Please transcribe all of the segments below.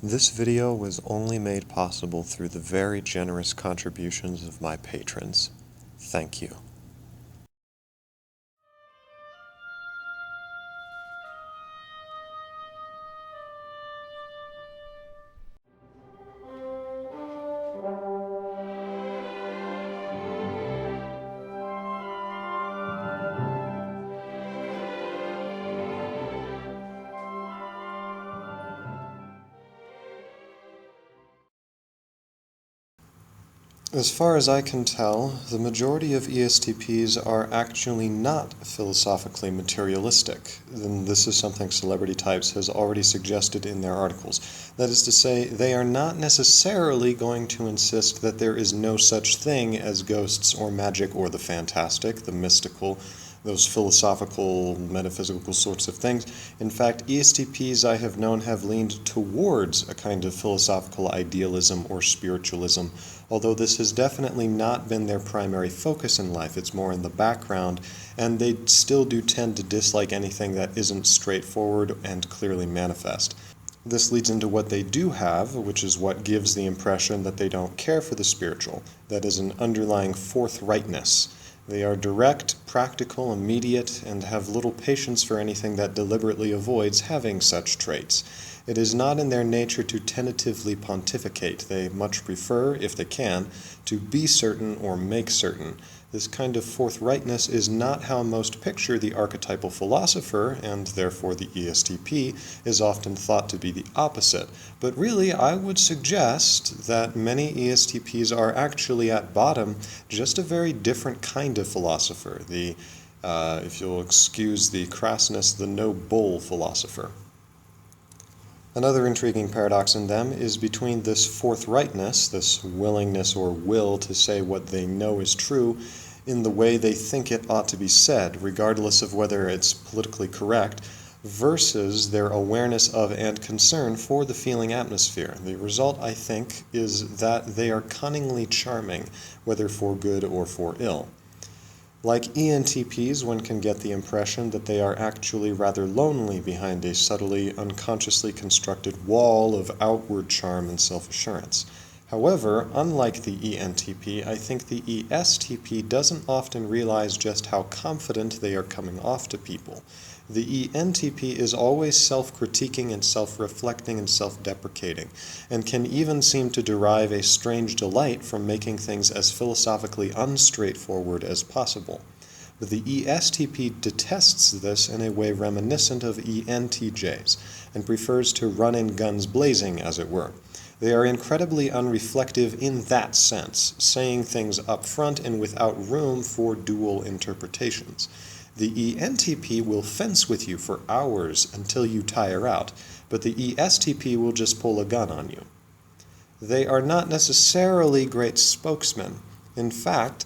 This video was only made possible through the very generous contributions of my patrons. Thank you. As far as I can tell, the majority of ESTPs are actually not philosophically materialistic, and this is something Celebrity Types has already suggested in their articles. That is to say, they are not necessarily going to insist that there is no such thing as ghosts or magic or the fantastic, the mystical, those philosophical, metaphysical sorts of things. In fact, ESTPs I have known have leaned towards a kind of philosophical idealism or spiritualism, although this has definitely not been their primary focus in life. It's more in the background, and they still do tend to dislike anything that isn't straightforward and clearly manifest. This leads into what they do have, which is what gives the impression that they don't care for the spiritual. That is an underlying forthrightness. They are direct, practical, immediate, and have little patience for anything that deliberately avoids having such traits. It is not in their nature to tentatively pontificate. They much prefer, if they can, to be certain or make certain. This kind of forthrightness is not how most picture the archetypal philosopher, and therefore the ESTP is often thought to be the opposite. But really, I would suggest that many ESTPs are actually at bottom just a very different kind of philosopher, the, if you'll excuse the crassness, the no-bull philosopher. Another intriguing paradox in them is between this forthrightness, this willingness or will to say what they know is true in the way they think it ought to be said, regardless of whether it's politically correct, versus their awareness of and concern for the feeling atmosphere. The result, I think, is that they are cunningly charming, whether for good or for ill. Like ENTPs, one can get the impression that they are actually rather lonely behind a subtly, unconsciously constructed wall of outward charm and self-assurance. However, unlike the ENTP, I think the ESTP doesn't often realize just how confident they are coming off to people. The ENTP is always self-critiquing and self-reflecting and self-deprecating, and can even seem to derive a strange delight from making things as philosophically unstraightforward as possible. But the ESTP detests this in a way reminiscent of ENTJs, and prefers to run in guns blazing, as it were. They are incredibly unreflective in that sense, saying things up front and without room for dual interpretations. The ENTP will fence with you for hours until you tire out, but the ESTP will just pull a gun on you. They are not necessarily great spokesmen. In fact,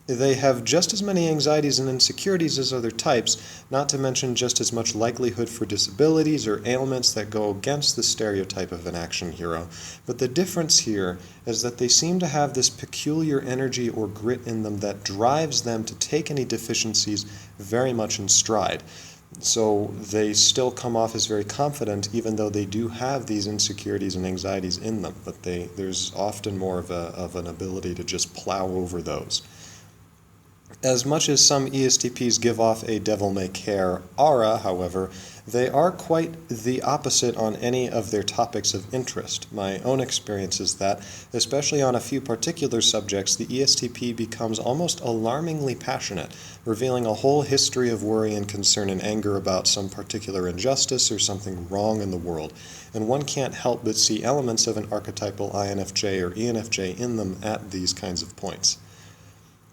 they have just as many anxieties and insecurities as other types, not to mention just as much likelihood for disabilities or ailments that go against the stereotype of an action hero. But the difference here is that they seem to have this peculiar energy or grit in them that drives them to take any deficiencies very much in stride. So they still come off as very confident, even though they do have these insecurities and anxieties in them. But there's often more of an ability to just plow over those. As much as some ESTPs give off a devil-may-care aura, however, they are quite the opposite on any of their topics of interest. My own experience is that, especially on a few particular subjects, the ESTP becomes almost alarmingly passionate, revealing a whole history of worry and concern and anger about some particular injustice or something wrong in the world, and one can't help but see elements of an archetypal INFJ or ENFJ in them at these kinds of points.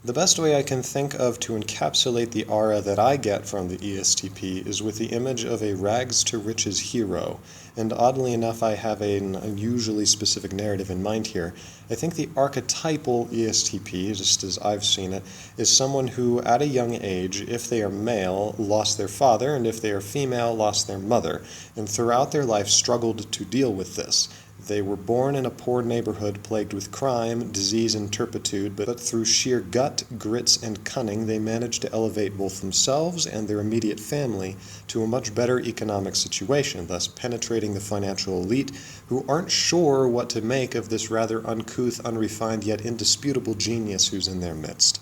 The best way I can think of to encapsulate the aura that I get from the ESTP is with the image of a rags-to-riches hero, and oddly enough I have an unusually specific narrative in mind here. I think the archetypal ESTP, just as I've seen it, is someone who at a young age, if they are male, lost their father, and if they are female, lost their mother, and throughout their life struggled to deal with this. They were born in a poor neighborhood plagued with crime, disease, and turpitude, but through sheer gut, grits, and cunning, they managed to elevate both themselves and their immediate family to a much better economic situation, thus penetrating the financial elite, who aren't sure what to make of this rather uncouth, unrefined, yet indisputable genius who's in their midst.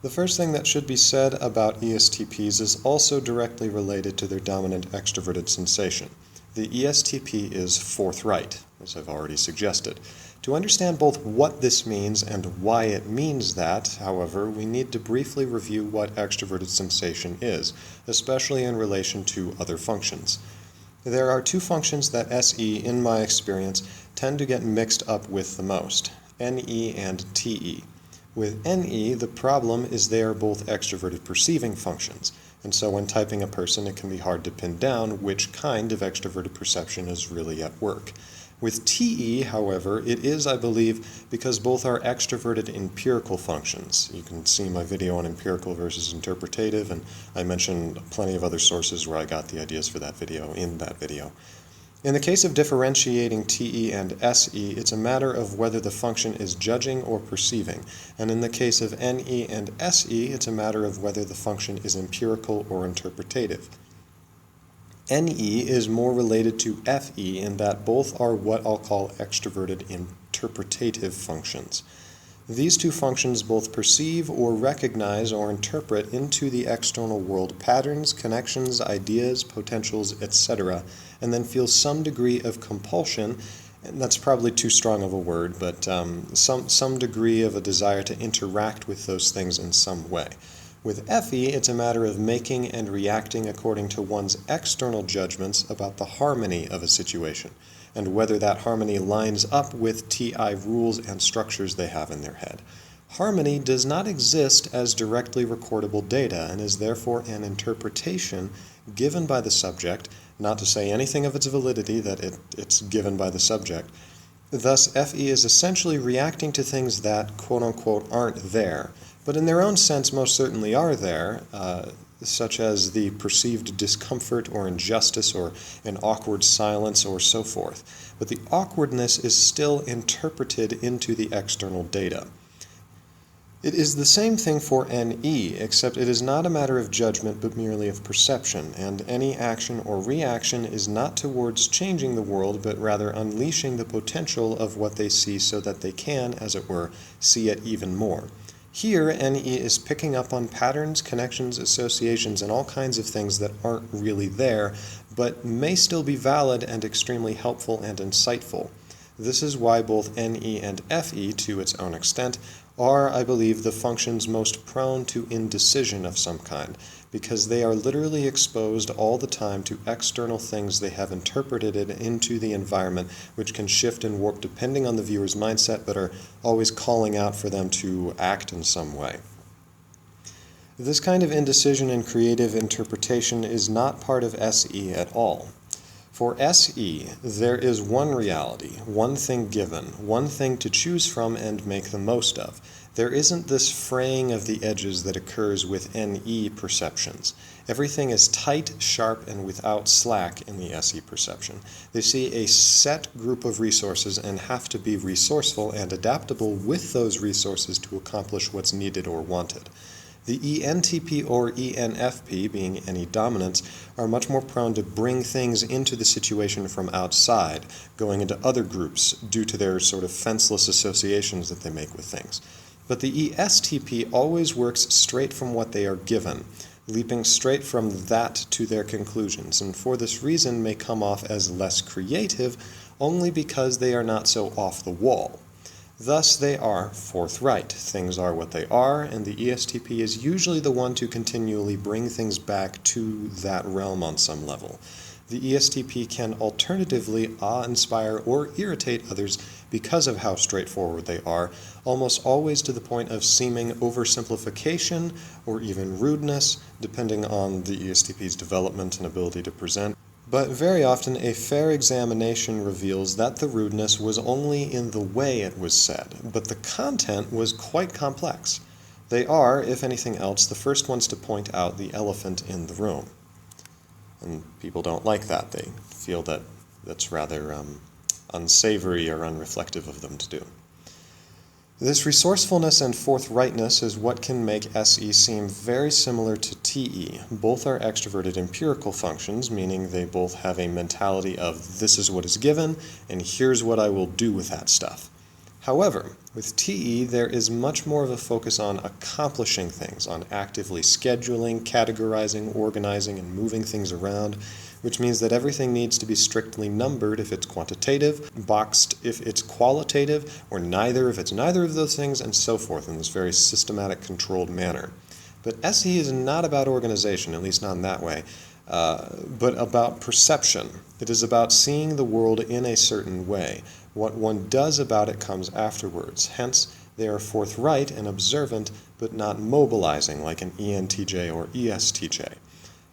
The first thing that should be said about ESTPs is also directly related to their dominant extroverted sensation. The ESTP is forthright, as I've already suggested. To understand both what this means and why it means that, however, we need to briefly review what extroverted sensation is, especially in relation to other functions. There are two functions that SE, in my experience, tend to get mixed up with the most, NE and TE. With NE, the problem is they are both extroverted perceiving functions, and so when typing a person it can be hard to pin down which kind of extroverted perception is really at work. With TE, however, it is, I believe, because both are extroverted empirical functions. You can see my video on empirical versus interpretative, and I mentioned plenty of other sources where I got the ideas for that video in that video. In the case of differentiating TE and SE, it's a matter of whether the function is judging or perceiving, and in the case of NE and SE, it's a matter of whether the function is empirical or interpretative. NE is more related to FE in that both are what I'll call extroverted interpretative functions. These two functions both perceive or recognize or interpret into the external world patterns, connections, ideas, potentials, etc., and then feel some degree of compulsion, and that's probably too strong of a word, but some degree of a desire to interact with those things in some way. With FE, it's a matter of making and reacting according to one's external judgments about the harmony of a situation, and whether that harmony lines up with TI rules and structures they have in their head. Harmony does not exist as directly recordable data and is therefore an interpretation given by the subject, not to say anything of its validity that it's given by the subject. Thus, FE is essentially reacting to things that, quote-unquote, aren't there, but in their own sense most certainly are there, such as the perceived discomfort or injustice or an awkward silence or so forth. But the awkwardness is still interpreted into the external data. It is the same thing for NE, except it is not a matter of judgment but merely of perception, and any action or reaction is not towards changing the world but rather unleashing the potential of what they see so that they can, as it were, see it even more. Here, NE is picking up on patterns, connections, associations, and all kinds of things that aren't really there, but may still be valid and extremely helpful and insightful. This is why both NE and FE, to its own extent, are, I believe, the functions most prone to indecision of some kind, because they are literally exposed all the time to external things they have interpreted into the environment, which can shift and warp depending on the viewer's mindset, but are always calling out for them to act in some way. This kind of indecision and creative interpretation is not part of SE at all. For SE, there is one reality, one thing given, one thing to choose from and make the most of. There isn't this fraying of the edges that occurs with NE perceptions. Everything is tight, sharp, and without slack in the SE perception. They see a set group of resources and have to be resourceful and adaptable with those resources to accomplish what's needed or wanted. The ENTP or ENFP, being any dominants, are much more prone to bring things into the situation from outside, going into other groups due to their sort of fenceless associations that they make with things. But the ESTP always works straight from what they are given, leaping straight from that to their conclusions, and for this reason may come off as less creative only because they are not so off the wall. Thus, they are forthright. Things are what they are, and the ESTP is usually the one to continually bring things back to that realm on some level. The ESTP can alternatively awe-inspire or irritate others because of how straightforward they are, almost always to the point of seeming oversimplification or even rudeness, depending on the ESTP's development and ability to present. But very often a fair examination reveals that the rudeness was only in the way it was said, but the content was quite complex. They are, if anything else, the first ones to point out the elephant in the room. And people don't like that. They feel that that's rather unsavory or unreflective of them to do. This resourcefulness and forthrightness is what can make SE seem very similar to TE. Both are extroverted empirical functions, meaning they both have a mentality of this is what is given, and here's what I will do with that stuff. However, with TE, there is much more of a focus on accomplishing things, on actively scheduling, categorizing, organizing, and moving things around, which means that everything needs to be strictly numbered if it's quantitative, boxed if it's qualitative, or neither if it's neither of those things, and so forth in this very systematic, controlled manner. But SE is not about organization, at least not in that way, but about perception. It is about seeing the world in a certain way. What one does about it comes afterwards. Hence, they are forthright and observant, but not mobilizing like an ENTJ or ESTJ.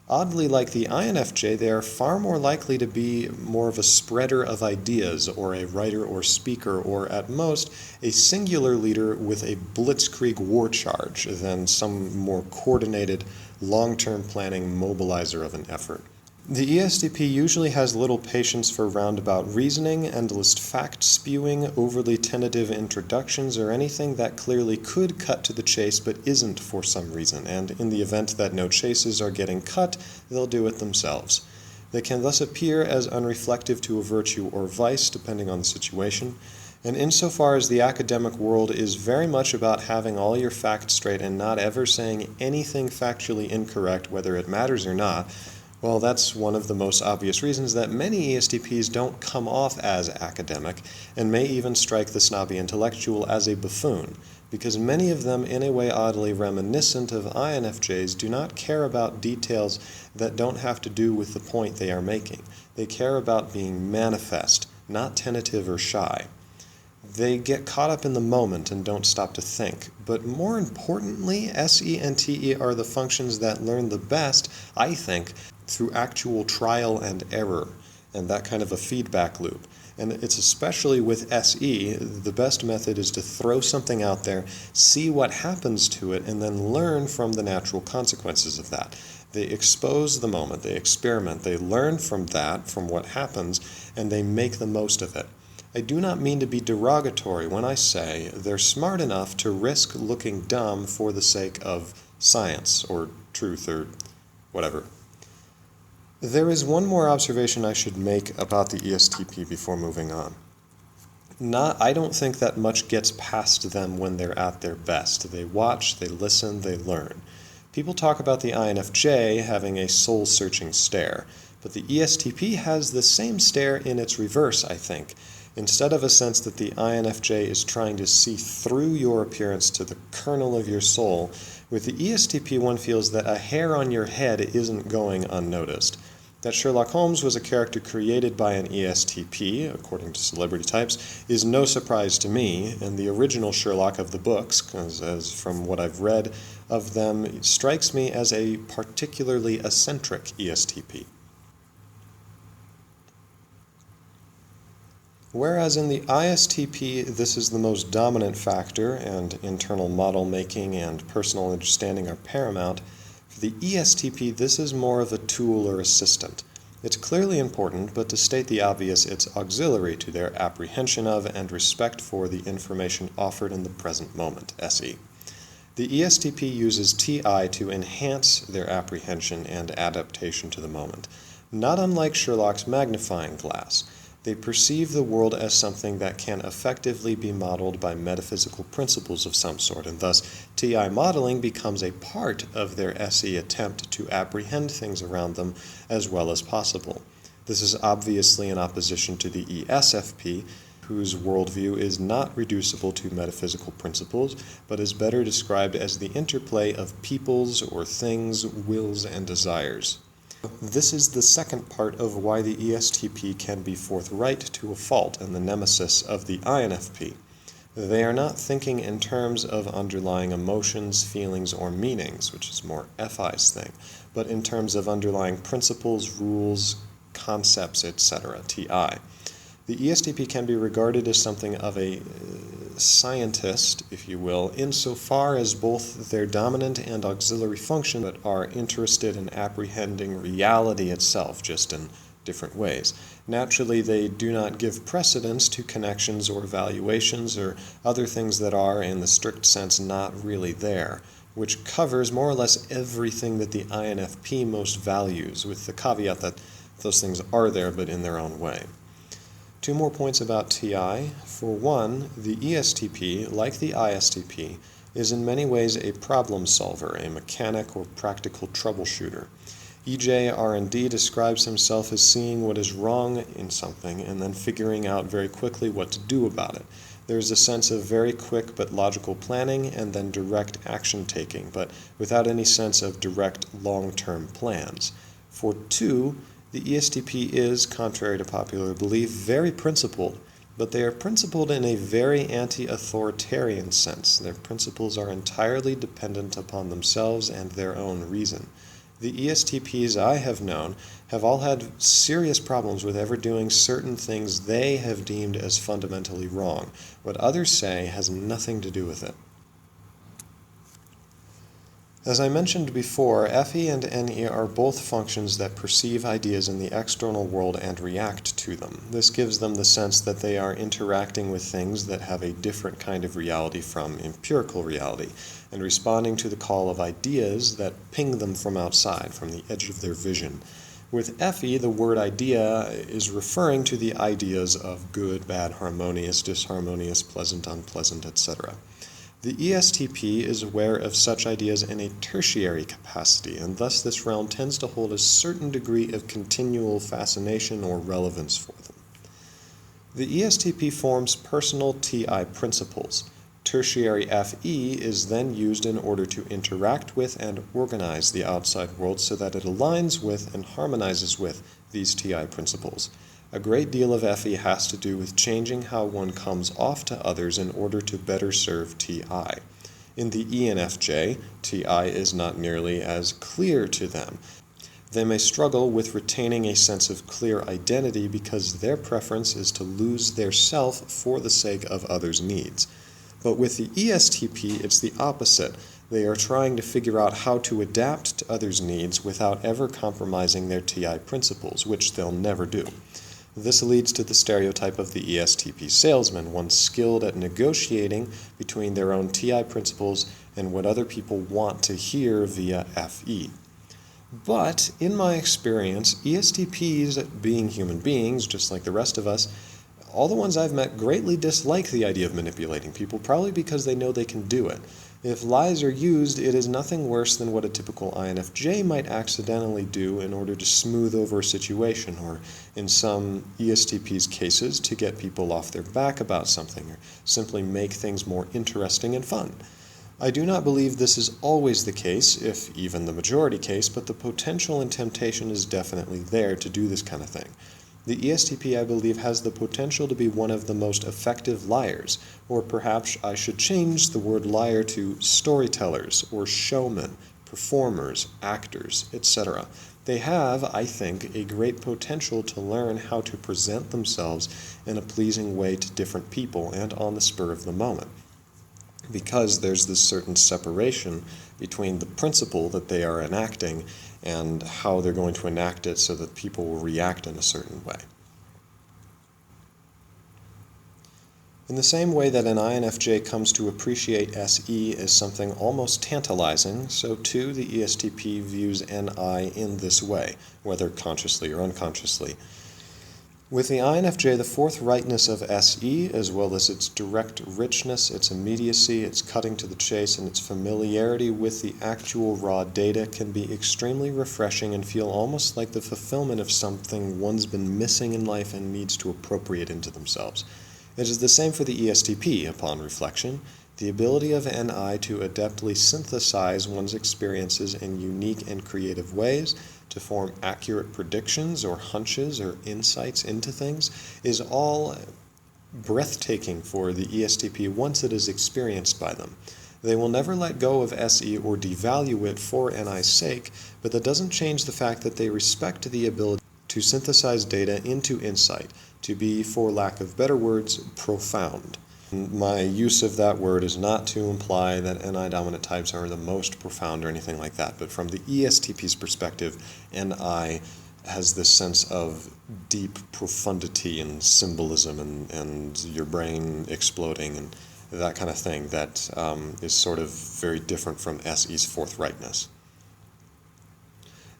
Oddly, like the INFJ, they are far more likely to be more of a spreader of ideas, or a writer or speaker, or at most, a singular leader with a blitzkrieg war charge than some more coordinated, long-term planning mobilizer of an effort. The ESTP usually has little patience for roundabout reasoning, endless fact-spewing, overly tentative introductions, or anything that clearly could cut to the chase but isn't for some reason, and in the event that no chases are getting cut, they'll do it themselves. They can thus appear as unreflective to a virtue or vice, depending on the situation, and insofar as the academic world is very much about having all your facts straight and not ever saying anything factually incorrect, whether it matters or not, well, that's one of the most obvious reasons that many ESTPs don't come off as academic and may even strike the snobby intellectual as a buffoon, because many of them, in a way oddly reminiscent of INFJs, do not care about details that don't have to do with the point they are making. They care about being manifest, not tentative or shy. They get caught up in the moment and don't stop to think. But more importantly, SE and TE are the functions that learn the best, I think, through actual trial and error, and that kind of a feedback loop. And it's especially with SE, the best method is to throw something out there, see what happens to it, and then learn from the natural consequences of that. They expose the moment, they experiment, they learn from that, from what happens, and they make the most of it. I do not mean to be derogatory when I say they're smart enough to risk looking dumb for the sake of science, or truth, or whatever. There is one more observation I should make about the ESTP before moving on. I don't think that much gets past them when they're at their best. They watch, they listen, they learn. People talk about the INFJ having a soul-searching stare, but the ESTP has the same stare in its reverse, I think. Instead of a sense that the INFJ is trying to see through your appearance to the kernel of your soul, with the ESTP one feels that a hair on your head isn't going unnoticed. That Sherlock Holmes was a character created by an ESTP, according to celebrity types, is no surprise to me, and the original Sherlock of the books, as from what I've read of them, strikes me as a particularly eccentric ESTP. Whereas in the ISTP, this is the most dominant factor, and internal model making and personal understanding are paramount, for the ESTP, this is more of a tool or assistant. It's clearly important, but to state the obvious, it's auxiliary to their apprehension of and respect for the information offered in the present moment, SE. The ESTP uses TI to enhance their apprehension and adaptation to the moment, not unlike Sherlock's magnifying glass. They perceive the world as something that can effectively be modeled by metaphysical principles of some sort, and thus TI modeling becomes a part of their SE attempt to apprehend things around them as well as possible. This is obviously in opposition to the ESFP, whose worldview is not reducible to metaphysical principles, but is better described as the interplay of people's or things' wills and desires. This is the second part of why the ESTP can be forthright to a fault and the nemesis of the INFP. They are not thinking in terms of underlying emotions, feelings, or meanings, which is more FI's thing, but in terms of underlying principles, rules, concepts, etc., TI. The ESTP can be regarded as something of a scientist, if you will, insofar as both their dominant and auxiliary function but are interested in apprehending reality itself, just in different ways. Naturally, they do not give precedence to connections or evaluations or other things that are, in the strict sense, not really there, which covers more or less everything that the INFP most values, with the caveat that those things are there but in their own way. 2 more points about TI. For one, the ESTP, like the ISTP, is in many ways a problem solver, a mechanic or practical troubleshooter. EJ-R&D describes himself as seeing what is wrong in something and then figuring out very quickly what to do about it. There's a sense of very quick but logical planning and then direct action taking, but without any sense of direct long-term plans. For 2, the ESTP is, contrary to popular belief, very principled, but they are principled in a very anti-authoritarian sense. Their principles are entirely dependent upon themselves and their own reason. The ESTPs I have known have all had serious problems with ever doing certain things they have deemed as fundamentally wrong. What others say has nothing to do with it. As I mentioned before, FE and NE are both functions that perceive ideas in the external world and react to them. This gives them the sense that they are interacting with things that have a different kind of reality from empirical reality, and responding to the call of ideas that ping them from outside, from the edge of their vision. With FE, the word idea is referring to the ideas of good, bad, harmonious, disharmonious, pleasant, unpleasant, etc. The ESTP is aware of such ideas in a tertiary capacity, and thus this realm tends to hold a certain degree of continual fascination or relevance for them. The ESTP forms personal TI principles. Tertiary FE is then used in order to interact with and organize the outside world so that it aligns with and harmonizes with these TI principles. A great deal of FE has to do with changing how one comes off to others in order to better serve TI. In the ENFJ, TI is not nearly as clear to them. They may struggle with retaining a sense of clear identity because their preference is to lose their self for the sake of others' needs. But with the ESTP, it's the opposite. They are trying to figure out how to adapt to others' needs without ever compromising their TI principles, which they'll never do. This leads to the stereotype of the ESTP salesman, one skilled at negotiating between their own TI principles and what other people want to hear via FE. But, in my experience, ESTPs, being human beings, just like the rest of us, all the ones I've met greatly dislike the idea of manipulating people, probably because they know they can do it. If lies are used, it is nothing worse than what a typical INFJ might accidentally do in order to smooth over a situation, or in some ESTP's cases, to get people off their back about something, or simply make things more interesting and fun. I do not believe this is always the case, if even the majority case, but the potential and temptation is definitely there to do this kind of thing. The ESTP, I believe, has the potential to be one of the most effective liars, or perhaps I should change the word liar to storytellers, or showmen, performers, actors, etc. They have, I think, a great potential to learn how to present themselves in a pleasing way to different people and on the spur of the moment, because there's this certain separation between the principle that they are enacting and how they're going to enact it so that people will react in a certain way. In the same way that an INFJ comes to appreciate SE as something almost tantalizing, so too the ESTP views NI in this way, whether consciously or unconsciously. With the INFJ, the forthrightness of SE, as well as its direct richness, its immediacy, its cutting to the chase, and its familiarity with the actual raw data can be extremely refreshing and feel almost like the fulfillment of something one's been missing in life and needs to appropriate into themselves. It is the same for the ESTP, upon reflection. The ability of NI to adeptly synthesize one's experiences in unique and creative ways, to form accurate predictions or hunches or insights into things, is all breathtaking for the ESTP once it is experienced by them. They will never let go of SE or devalue it for NI's sake, but that doesn't change the fact that they respect the ability to synthesize data into insight, to be, for lack of better words, profound. My use of that word is not to imply that NI dominant types are the most profound or anything like that, but from the ESTP's perspective, NI has this sense of deep profundity and symbolism and your brain exploding and that kind of thing that is sort of very different from SE's forthrightness.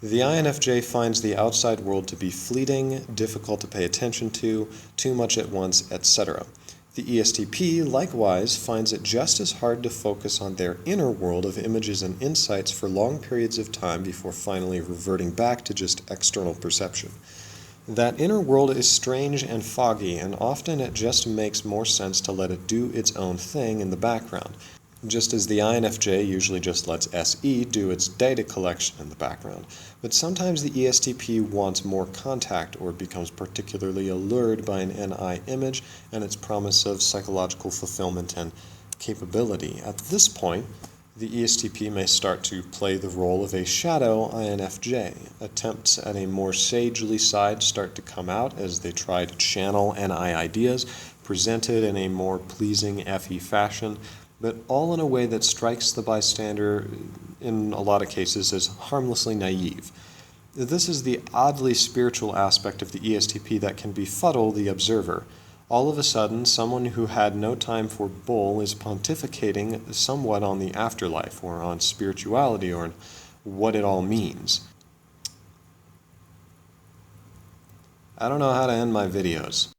The INFJ finds the outside world to be fleeting, difficult to pay attention to, too much at once, etc. The ESTP, likewise, finds it just as hard to focus on their inner world of images and insights for long periods of time before finally reverting back to just external perception. That inner world is strange and foggy, and often it just makes more sense to let it do its own thing in the background, just as the INFJ usually just lets SE do its data collection in the background. But sometimes the ESTP wants more contact or becomes particularly allured by an NI image and its promise of psychological fulfillment and capability. At this point, the ESTP may start to play the role of a shadow INFJ. Attempts at a more sagely side start to come out as they try to channel NI ideas, presented in a more pleasing FE fashion, but all in a way that strikes the bystander, in a lot of cases, as harmlessly naive. This is the oddly spiritual aspect of the ESTP that can befuddle the observer. All of a sudden, someone who had no time for bull is pontificating somewhat on the afterlife, or on spirituality, or on what it all means. I don't know how to end my videos.